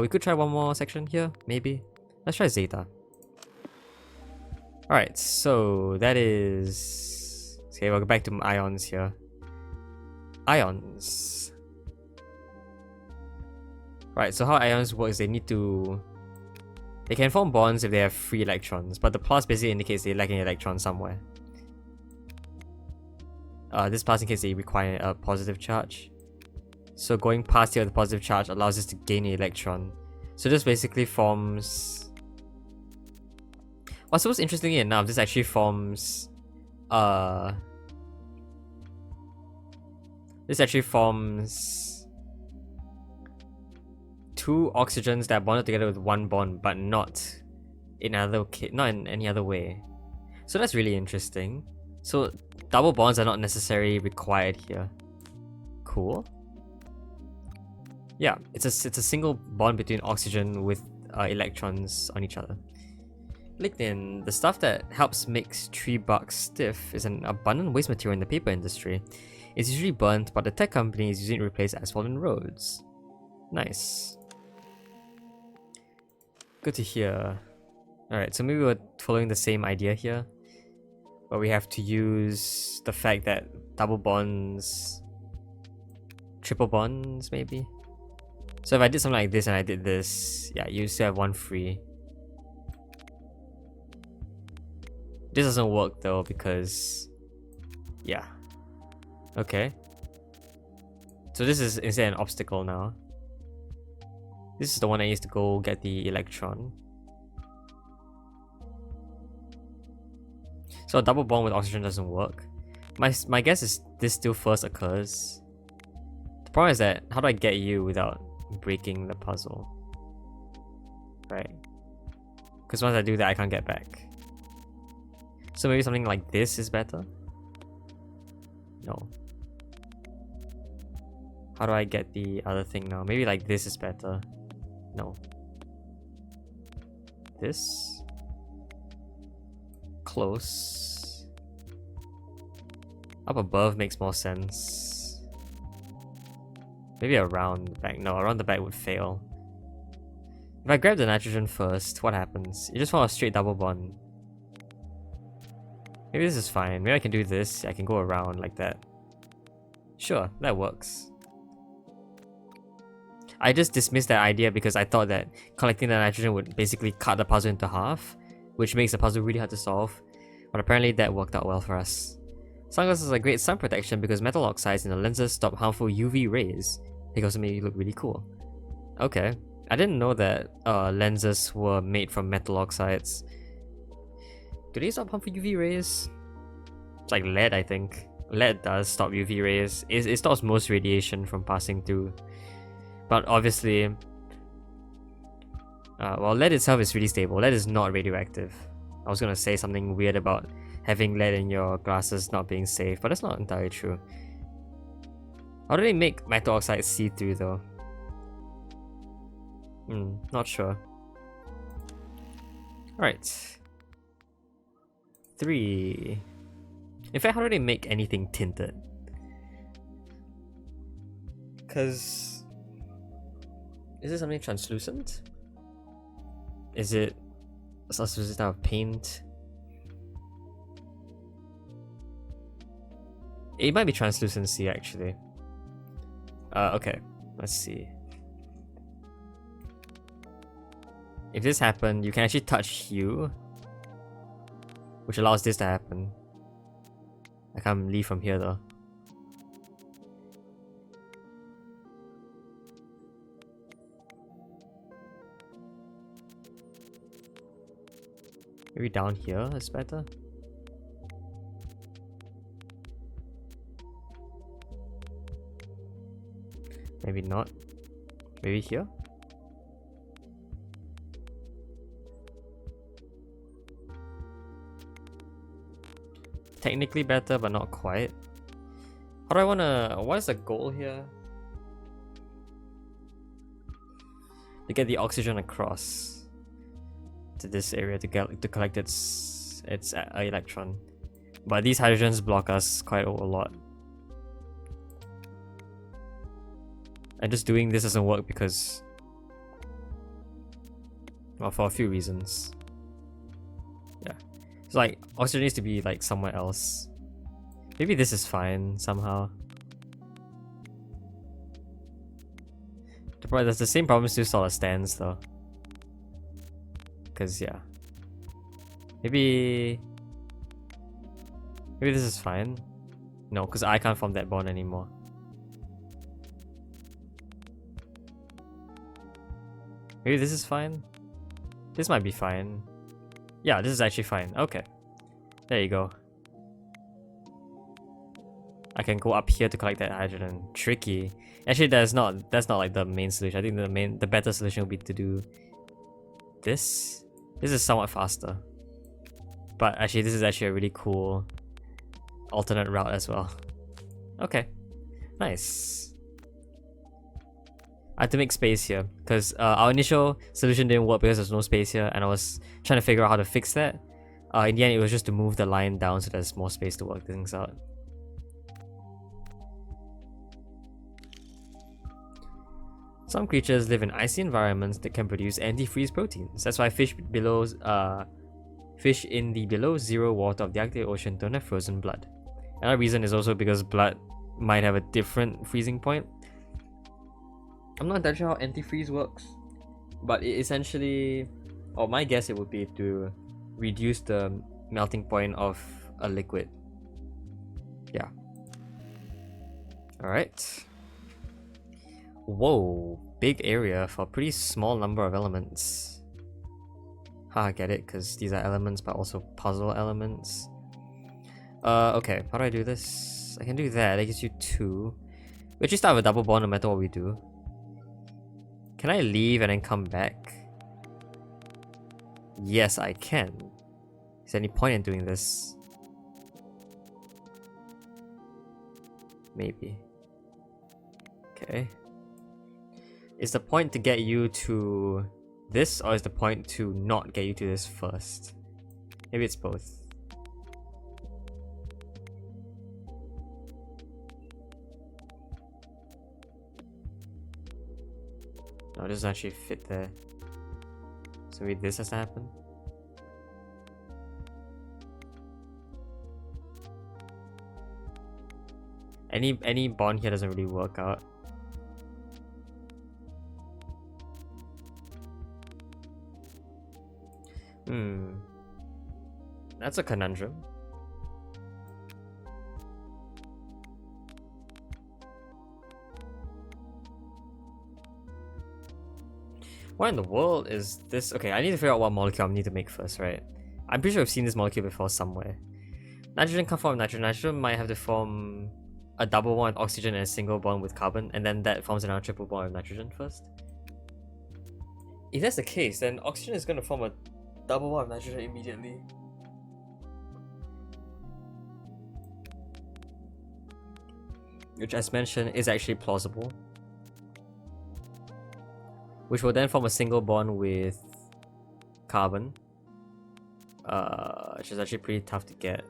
We could try one more section here, maybe. Let's try zeta. Alright, so that is... Okay, we'll go back to ions here. Ions. Right, so how ions work is they can form bonds if they have free electrons, but the plus basically indicates they lack an electron somewhere. This plus indicates they require a positive charge. So going past here with the positive charge allows us to gain an electron. So this basically forms... Well, I suppose interestingly enough, this actually forms... This actually forms... two oxygens that are bonded together with one bond, but not in any other way. So that's really interesting. So double bonds are not necessarily required here. Cool. Yeah, it's a single bond between oxygen with electrons on each other. Lignin, the stuff that helps makes tree bark stiff, is an abundant waste material in the paper industry. It's usually burnt, but the tech company is using it to replace asphalt in roads. Nice. Good to hear. Alright, so maybe we're following the same idea here, but we have to use the fact that double bonds, triple bonds maybe? So if I did something like this and I did this, yeah, you still have one free. This doesn't work though because, yeah. Okay. So this is instead an obstacle now. This is the one I used to go get the electron. So a double bond with oxygen doesn't work. My guess is this still first occurs. The problem is that, how do I get you without breaking the puzzle? Right. Because once I do that, I can't get back. So maybe something like this is better? No. How do I get the other thing now? Maybe like this is better. No. This? Close. Up above makes more sense. Maybe around the back. No, around the back would fail. If I grab the nitrogen first, what happens? You just want a straight double bond. Maybe this is fine. Maybe I can do this. I can go around like that. Sure, that works. I just dismissed that idea because I thought that collecting the nitrogen would basically cut the puzzle into half, which makes the puzzle really hard to solve, but apparently that worked out well for us. Sunglasses are great sun protection because metal oxides in the lenses stop harmful UV rays. They also make you look really cool. Okay, I didn't know that lenses were made from metal oxides. Do they stop harmful UV rays? It's like lead, I think. Lead does stop UV rays. It stops most radiation from passing through. But obviously, well, lead itself is really stable. Lead is not radioactive. I was gonna say something weird about having lead in your glasses not being safe, but that's not entirely true. How do they make metal oxide see-through though? Not sure. Alright. 3. In fact, how do they make anything tinted? Because... is it something translucent? Is it a translucent type of paint? It might be translucency actually. Okay, let's see. If this happened, you can actually touch hue, which allows this to happen. I can't leave from here though. Maybe down here is better. Maybe not. Maybe here? Technically better, but not quite. How do I wanna... what is the goal here? To get the oxygen across to this area to collect its electron. But these hydrogens block us quite a lot. And just doing this doesn't work because Well, for a few reasons. Yeah. It's like, oxygen needs to be like somewhere else. Maybe this is fine somehow. There's the same problem still sort of stands though. Cause yeah. Maybe this is fine. No, because I can't form that bond anymore. Maybe this is fine. This might be fine. Yeah, this is actually fine. Okay. There you go. I can go up here to collect that hydrogen. Tricky. Actually, that's not like the main solution. I think the better solution would be to do this. This is somewhat faster. But actually, this is actually a really cool alternate route as well. Okay. Nice. I had to make space here because our initial solution didn't work because there's no space here, and I was trying to figure out how to fix that. In the end, it was just to move the line down so there's more space to work things out. Some creatures live in icy environments that can produce antifreeze proteins. That's why fish in the below zero water of the Arctic Ocean don't have frozen blood. Another reason is also because blood might have a different freezing point. I'm not entirely sure how antifreeze works, but it essentially, or my guess it would be to reduce the melting point of a liquid. Yeah. Alright. Whoa, big area for a pretty small number of elements. I get it, because these are elements but also puzzle elements. Okay, how do I do this? I can do that, that gives you 2. We actually start with a double bond no matter what we do. Can I leave and then come back? Yes, I can. Is there any point in doing this? Maybe. Okay. Is the point to get you to this, or is the point to not get you to this first? Maybe it's both. No, it doesn't actually fit there. So maybe this has to happen. Any bond here doesn't really work out. That's a conundrum. What in the world is this? Okay, I need to figure out what molecule I need to make first, right? I'm pretty sure I've seen this molecule before somewhere. Nitrogen can't form nitrogen. Nitrogen might have to form a double bond with oxygen and a single bond with carbon, and then that forms another triple bond with nitrogen first. If that's the case, then oxygen is going to form a double bond with nitrogen immediately. Which, as mentioned, is actually plausible. Which will then form a single bond with carbon. Which is actually pretty tough to get.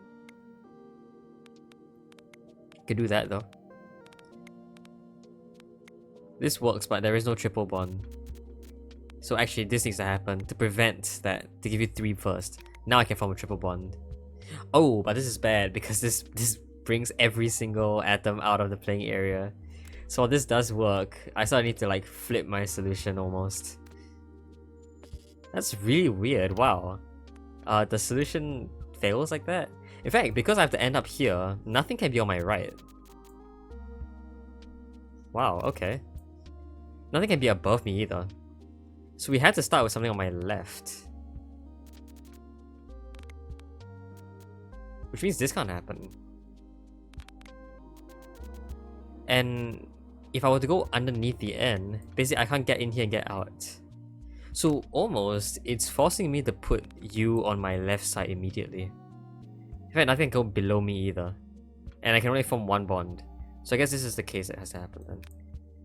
Could do that though. This works, but there is no triple bond. So actually this needs to happen to prevent that, to give you 3 first. Now I can form a triple bond. Oh, but this is bad because this brings every single atom out of the playing area. So while this does work, I sort of need to like flip my solution almost. That's really weird, wow. The solution fails like that? In fact, because I have to end up here, nothing can be on my right. Wow, okay. Nothing can be above me either. So we had to start with something on my left. Which means this can't happen. And if I were to go underneath the end, basically I can't get in here and get out. So almost, it's forcing me to put you on my left side immediately. In fact, nothing can go below me either. And I can only form 1 bond. So I guess this is the case that has to happen then.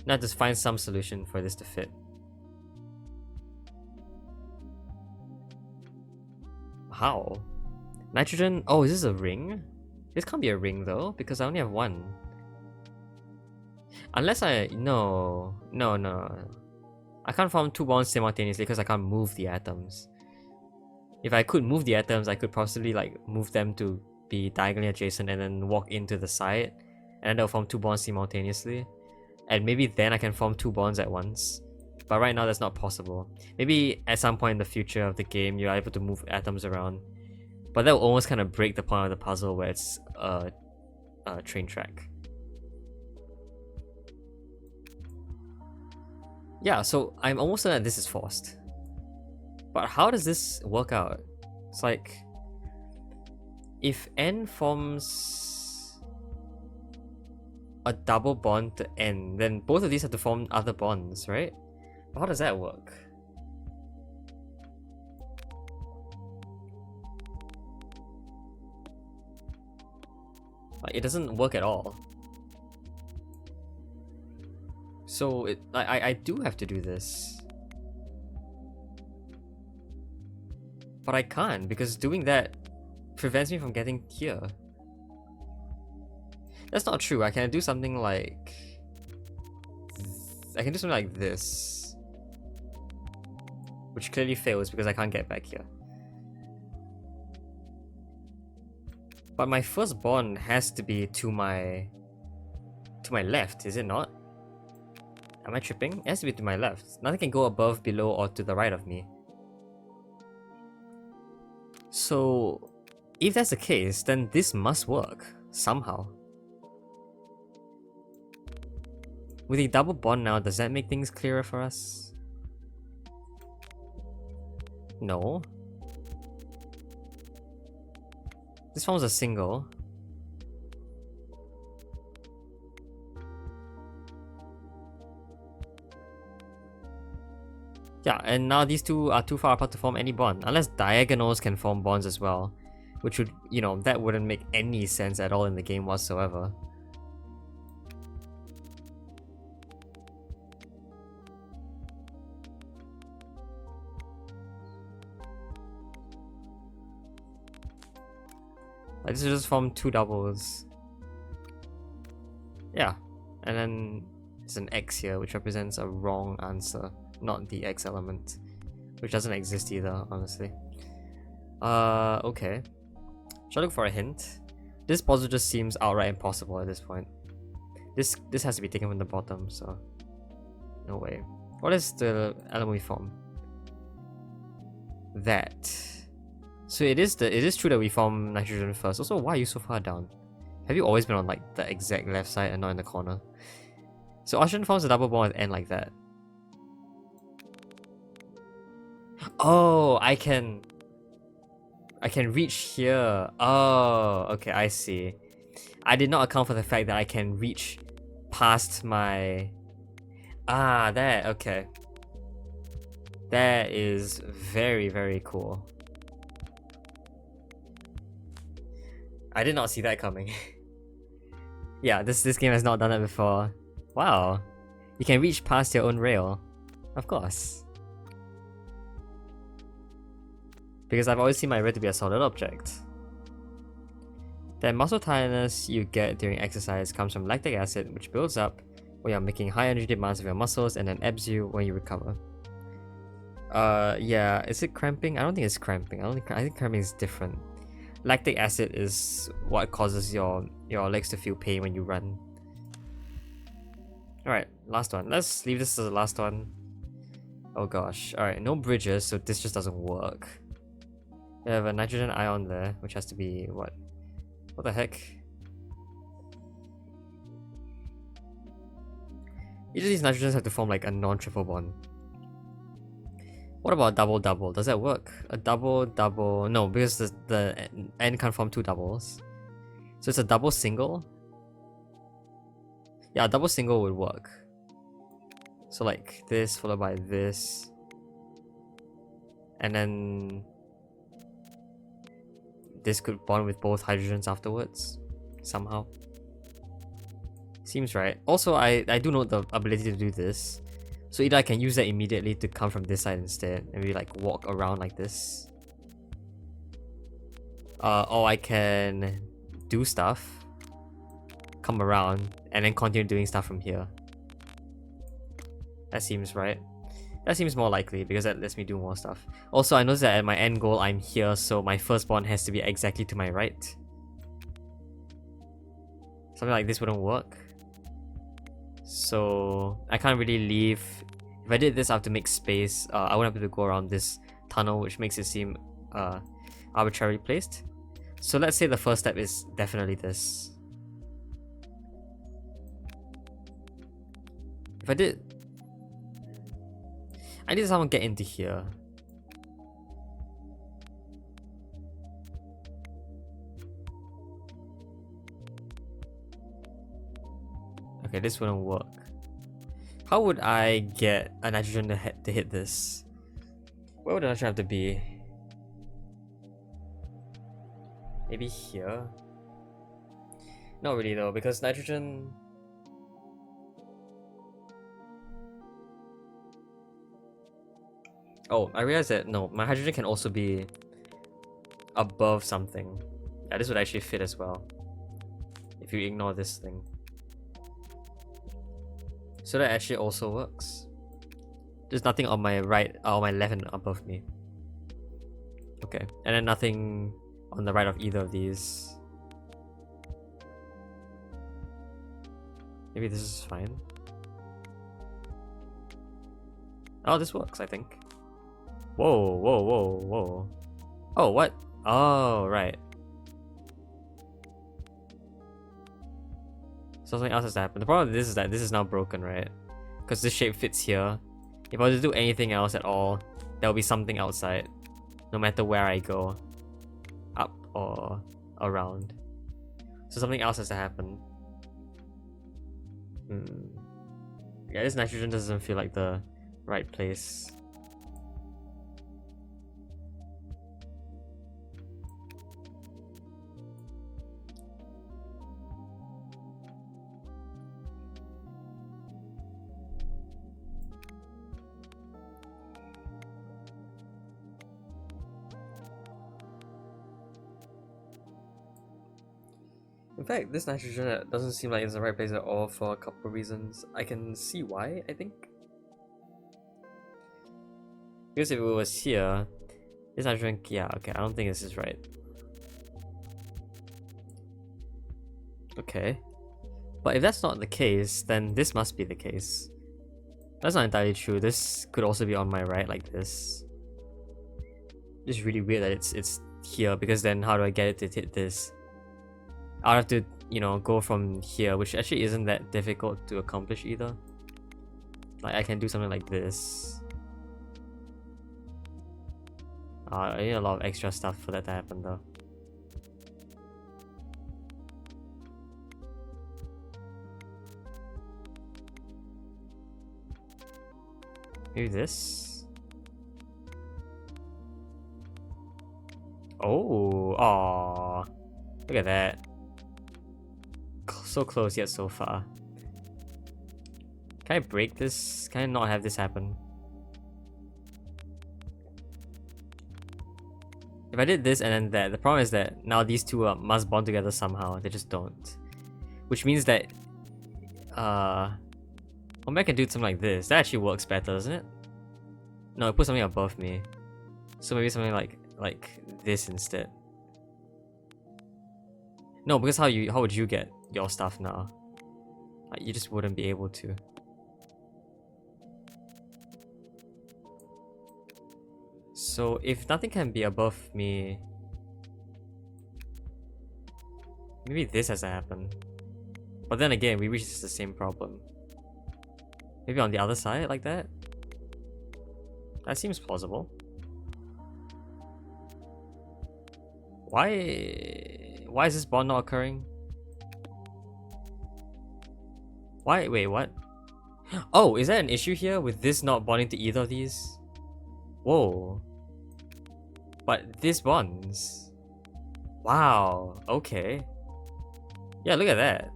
Now just find some solution for this to fit. How? Nitrogen? Oh, is this a ring? This can't be a ring though, because I only have 1. Unless I... No. I can't form two bonds simultaneously because I can't move the atoms. If I could move the atoms, I could possibly like move them to be diagonally adjacent and then walk into the side, and then they'll form two bonds simultaneously. And maybe then I can form two bonds at once. But right now that's not possible. Maybe at some point in the future of the game you're able to move atoms around. But that will almost kind of break the point of the puzzle where it's a train track. Yeah, so I'm almost certain that this is forced. But how does this work out? It's like, if N forms a double bond to N, then both of these have to form other bonds, right? But how does that work? Like, it doesn't work at all. So I do have to do this. But I can't, because doing that prevents me from getting here. That's not true. I can do something like... I can do something like this. Which clearly fails because I can't get back here. But my first bond has to be to my left, is it not? Am I tripping? It has to be to my left. Nothing can go above, below, or to the right of me. So, if that's the case, then this must work, somehow. With a double bond now, does that make things clearer for us? No. This forms a single. Yeah, and now these two are too far apart to form any bond, unless diagonals can form bonds as well, which would, you know, that wouldn't make any sense at all in the game whatsoever. Like, this will just form two doubles. Yeah, and then there's an X here, which represents a wrong answer. Not the X element, which doesn't exist either, honestly. Okay. Should I look for a hint? This puzzle just seems outright impossible at this point. This has to be taken from the bottom, so no way. What is the element we form? That. So it is true that we form nitrogen first. Also, why are you so far down? Have you always been on like the exact left side and not in the corner? So oxygen forms a double bond with N like that. Oh, I can reach here. Oh, okay, I see. I did not account for the fact that I can reach past my... Ah, that, okay. That is very, very cool. I did not see that coming. Yeah, this game has not done it before. Wow. You can reach past your own rail. Of course. Because I've always seen my rail to be a solid object. The muscle tiredness you get during exercise comes from lactic acid, which builds up when you're making high energy demands of your muscles and then ebbs you when you recover. Yeah, is it cramping? I don't think it's cramping. I think cramping is different. Lactic acid is what causes your legs to feel pain when you run. Alright, last one. Let's leave this as the last one. Oh gosh. Alright, no bridges, so this just doesn't work. We have a nitrogen ion there, which has to be what? What the heck? Each of these nitrogens have to form like a non-triple bond. What about double-double? Does that work? A double-double... No, because the N can't form two doubles. So it's a double-single? Yeah, a double-single would work. So like this followed by this. And then... this could bond with both hydrogens afterwards. Somehow. Seems right. Also, I do know the ability to do this. So either I can use that immediately to come from this side instead, and we like walk around like this. Or I can do stuff, come around, and then continue doing stuff from here. That seems right. That seems more likely because that lets me do more stuff. Also, I noticed that at my end goal, I'm here, so my first bond has to be exactly to my right. Something like this wouldn't work. So I can't really leave. If I did this, I have to make space. I wouldn't have to go around this tunnel, which makes it seem arbitrarily placed. So let's say the first step is definitely this. If I did... I need someone get into here. Okay, this wouldn't work. How would I get a nitrogen to hit this? Where would the nitrogen have to be? Maybe here? Not really though, because nitrogen... Oh, I realized that, no, my hydrogen can also be above something. Yeah, this would actually fit as well. If you ignore this thing. So that actually also works. There's nothing on my right, or my left and above me. Okay, and then nothing on the right of either of these. Maybe this is fine. Oh, this works, I think. Whoa, whoa, whoa, whoa. Oh, what? Oh, right. Something else has to happen. The problem with this is that this is now broken, right? Because this shape fits here. If I were to do anything else at all, there will be something outside. No matter where I go. Up or around. So something else has to happen. Yeah, this nitrogen doesn't feel like the right place. In fact, this nitrogen doesn't seem like it's the right place at all for a couple of reasons. I can see why, I think. Because if it was here, this nitrogen, yeah, okay, I don't think this is right. Okay. But if that's not the case, then this must be the case. That's not entirely true. This could also be on my right, like this. It's really weird that it's here, because then how do I get it to hit this? I'll have to, you know, go from here, which actually isn't that difficult to accomplish either. Like, I can do something like this. I need a lot of extra stuff for that to happen though. Maybe this? Oh, aww. Look at that. So close yet so far. Can I break this? Can I not have this happen? If I did this and then that, the problem is that now these two must bond together somehow. They just don't. Which means that maybe I can do something like this. That actually works better, doesn't it? No, it puts something above me. So maybe something like this instead. No, because how would you get your stuff now? Like, you just wouldn't be able to. So if nothing can be above me, maybe this has to happen. But then again, we reach the same problem. Maybe on the other side, like that? That seems plausible. Why is this bond not occurring? Why? Wait, what? Oh, is that an issue here with this not bonding to either of these? Whoa. But this bonds. Wow, okay. Yeah, look at that.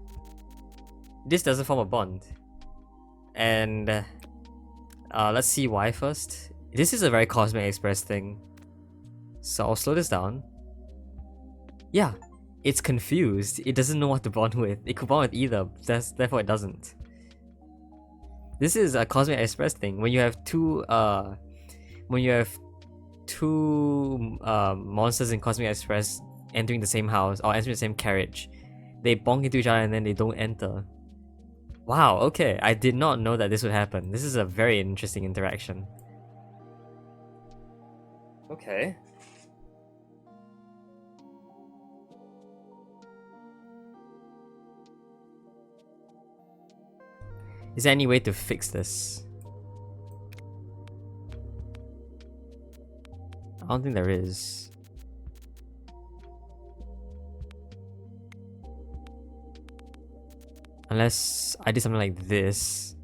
This doesn't form a bond. And let's see why first. This is a very Cosmic Express thing. So I'll slow this down. Yeah, it's confused. It doesn't know what to bond with. It could bond with either, therefore it doesn't. This is a Cosmic Express thing. When you have two monsters in Cosmic Express entering the same house or entering the same carriage, they bonk into each other and then they don't enter. Wow, okay. I did not know that this would happen. This is a very interesting interaction. Okay. Is there any way to fix this? I don't think there is. Unless I did something like this.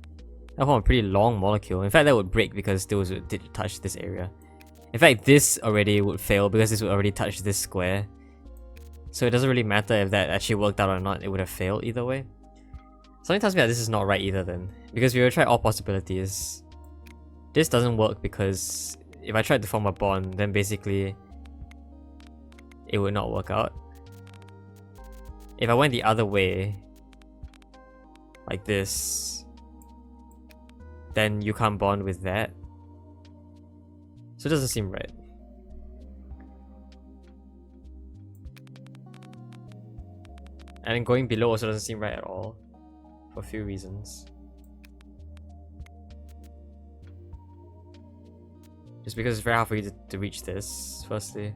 That formed a pretty long molecule. In fact, that would break because those did touch this area. In fact, this already would fail because this would already touch this square. So it doesn't really matter if that actually worked out or not, it would have failed either way. Something tells me that this is not right either then. Because we will try all possibilities. This doesn't work because if I tried to form a bond, then basically it would not work out. If I went the other way, like this, then you can't bond with that. So it doesn't seem right. And then going below also doesn't seem right at all. For a few reasons. Just because it's very hard for you to reach this, firstly.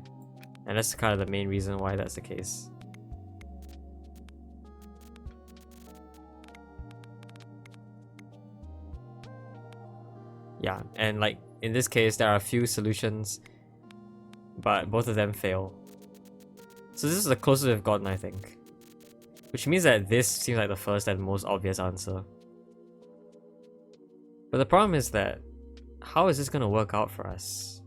And that's kind of the main reason why that's the case. Yeah, and like in this case there are a few solutions, but both of them fail. So this is the closest we've gotten, I think. Which means that this seems like the first and most obvious answer. But the problem is that, how is this gonna work out for us?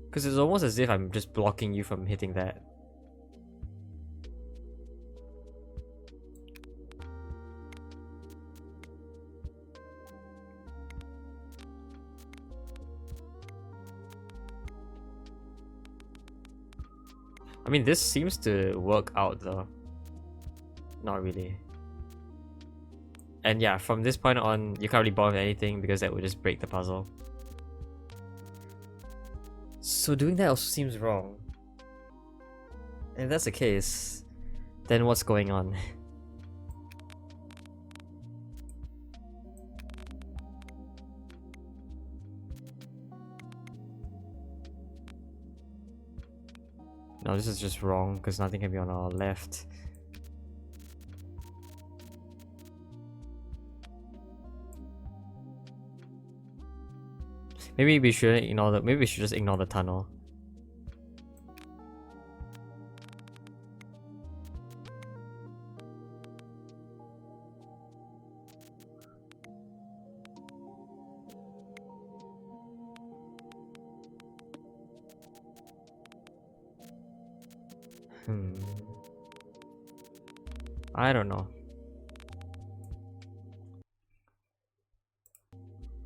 Because it's almost as if I'm just blocking you from hitting that. I mean, this seems to work out though. Not really. And yeah, from this point on, you can't really bond with anything because that would just break the puzzle. So doing that also seems wrong. And if that's the case, then what's going on? No, this is just wrong because nothing can be on our left. Maybe we should ignore the. Maybe we should just ignore the tunnel. I don't know.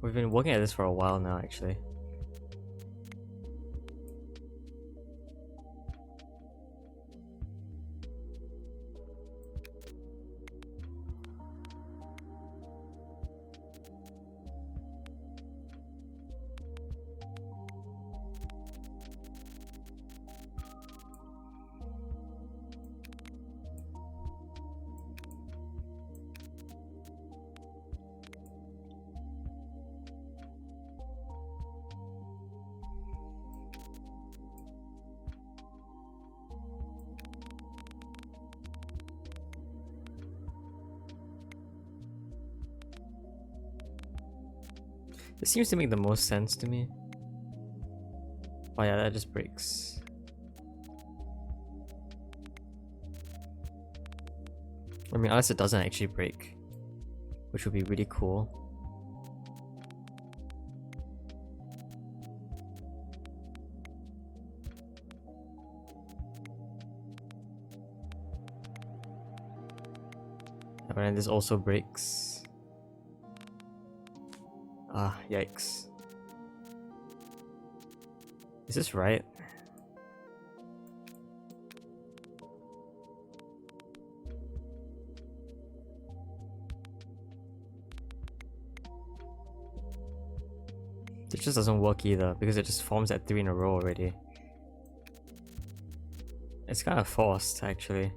We've been working at this for a while now, actually. This seems to make the most sense to me. Oh yeah, that just breaks. I mean, unless it doesn't actually break, which would be really cool. But then this also breaks. Ah, yikes. Is this right? It just doesn't work either because it just forms at 3 in a row already. It's kind of forced, actually.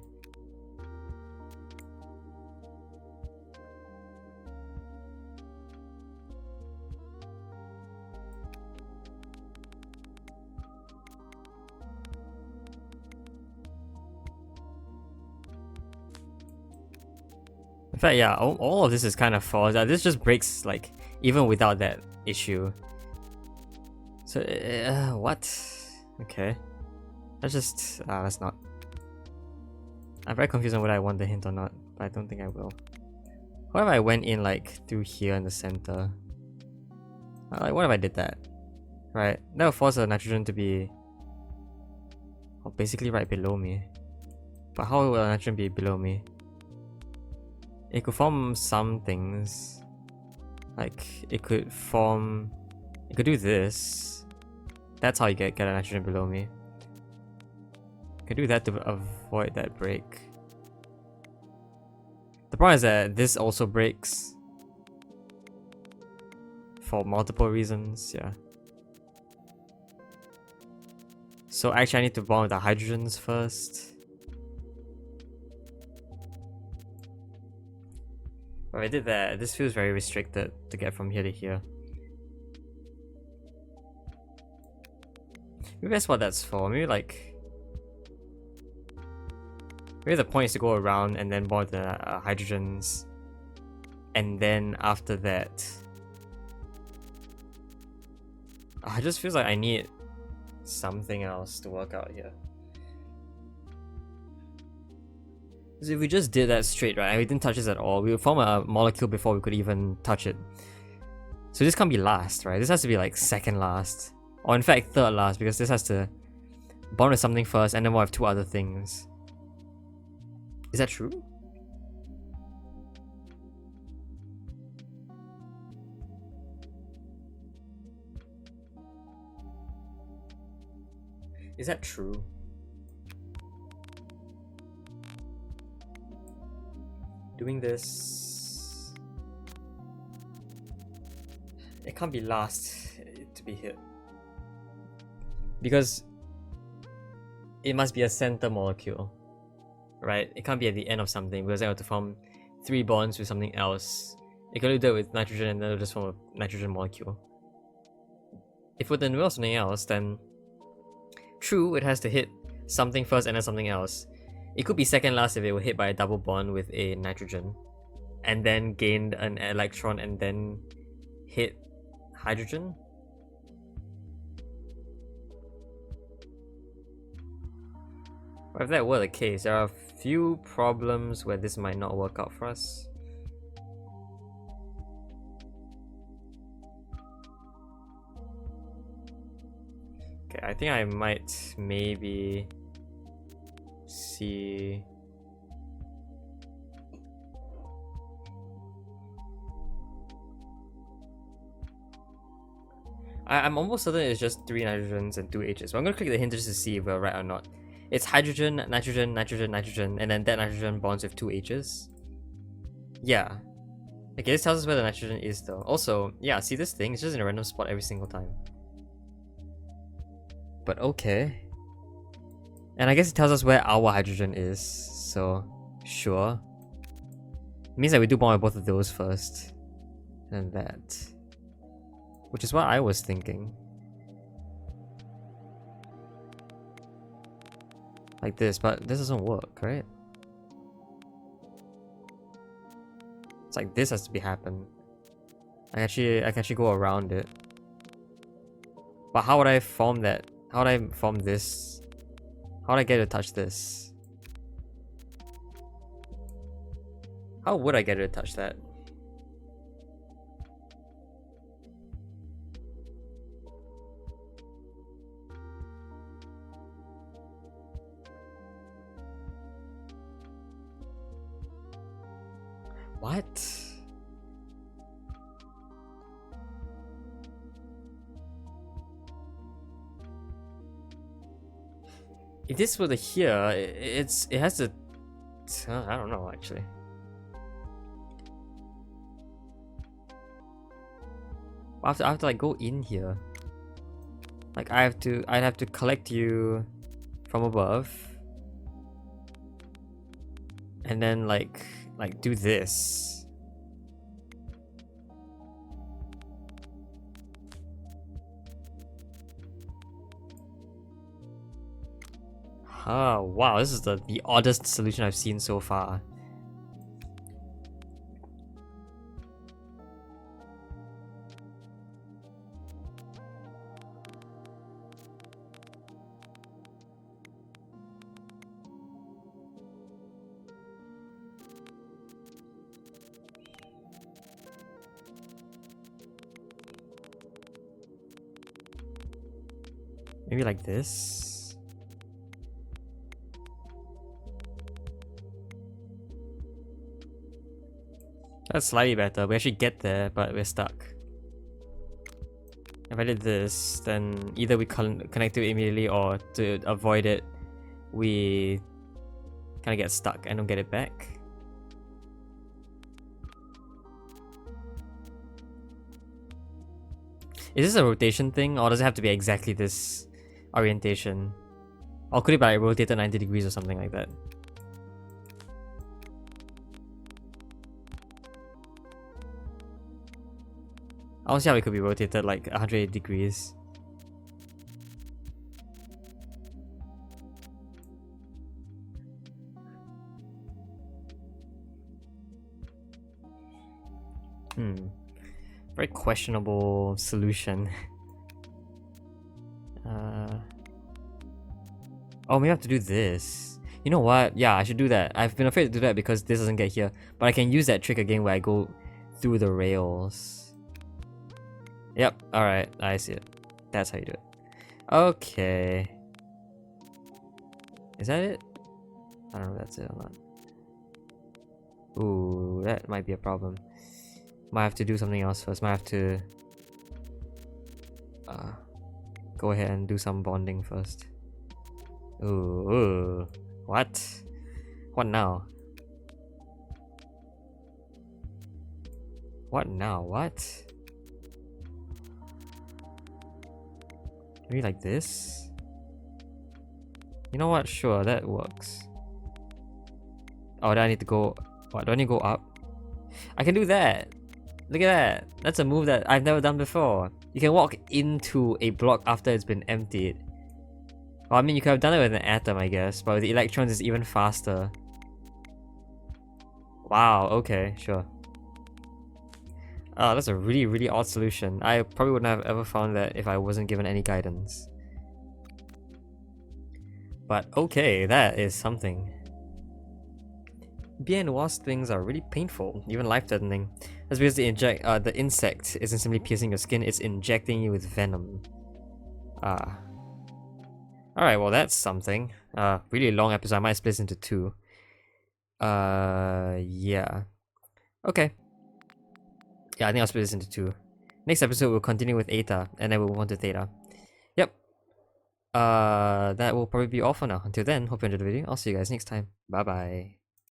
In fact, yeah, all of this is kind of forced. This just breaks, like, even without that issue. So, what? Okay. Let's not. I'm very confused on whether I want the hint or not, but I don't think I will. What if I went in, like, through here in the center? Like, what if I did that? Right, that would force the nitrogen to be basically right below me. But how will nitrogen be below me? It could form some things. Like, it could do this. That's how you get a nitrogen below me. You could do that to avoid that break. The problem is that this also breaks. For multiple reasons, yeah. So actually I need to bond with the hydrogens first. But I did that. This feels very restricted to get from here to here. Maybe that's what that's for. Maybe the point is to go around and then bond the hydrogens. And then after that... it just feels like I need something else to work out here. Because if we just did that straight, right, and we didn't touch this at all, we would form a molecule before we could even touch it. So this can't be last, right? This has to be like second last. Or in fact, third last, because this has to bond with something first, and then we'll have 2 other things. Is that true? Is that true? Doing this... It can't be last to be hit. Because it must be a center molecule. Right? It can't be at the end of something because I have to form 3 bonds with something else. It can do that with nitrogen and then it'll just form a nitrogen molecule. If it then was something else, then true, it has to hit something first and then something else. It could be second last if it were hit by a double bond with a nitrogen and then gained an electron and then hit hydrogen. But if that were the case, there are a few problems where this might not work out for us. Okay, I think I might maybe see... I'm almost certain it's just 3 nitrogens and 2 H's, but I'm gonna click the hint just to see if we're right or not. It's hydrogen, nitrogen, nitrogen, nitrogen, and then that nitrogen bonds with 2 H's. Yeah. Okay, this tells us where the nitrogen is though. Also, yeah, see this thing? It's just in a random spot every single time. But okay. And I guess it tells us where our hydrogen is, so sure. It means that we do bond with both of those first. And that. Which is what I was thinking. Like this, but this doesn't work, right? It's like this has to be happen. I can actually go around it. But how would I form that? How would I form this? How would I get to touch this? How would I get to touch that? What? If this were to here, it has to... I don't know actually. I have to like go in here. Like I'd have to collect you from above. And then like do this. Oh wow, this is the oddest solution I've seen so far. Maybe like this. That's slightly better. We actually get there, but we're stuck. If I did this, then either we connect to it immediately, or to avoid it, we kind of get stuck and don't get it back. Is this a rotation thing, or does it have to be exactly this orientation? Or could it be like rotated 90 degrees or something like that? I don't see how it could be rotated like 180 degrees. Very questionable solution. Oh, maybe I have to do this. You know what? Yeah, I should do that. I've been afraid to do that because this doesn't get here. But I can use that trick again where I go through the rails. Yep, alright, I see it. That's how you do it. Okay. Is that it? I don't know if that's it or not. Ooh, that might be a problem. Might have to do something else first. Might have to go ahead and do some bonding first. Ooh, what? What now? What now? What? Maybe like this? You know what? Sure, that works. Oh, do I need to go... What, do I need to go up? I can do that! Look at that! That's a move that I've never done before. You can walk into a block after it's been emptied. Well, I mean, you could have done it with an atom, I guess, but with the electrons it's even faster. Wow, okay, sure. Oh, that's a really, really odd solution. I probably wouldn't have ever found that if I wasn't given any guidance. But okay, that is something. Bien wasp things are really painful, even life-threatening. That's because the insect isn't simply piercing your skin, it's injecting you with venom. Alright, well that's something. Really long episode, I might split this into two. Yeah. Okay. Yeah, I think I'll split this into two. Next episode we'll continue with Eta, and then we'll move on to Theta. Yep. That will probably be all for now. Until then, hope you enjoyed the video. I'll see you guys next time. Bye bye.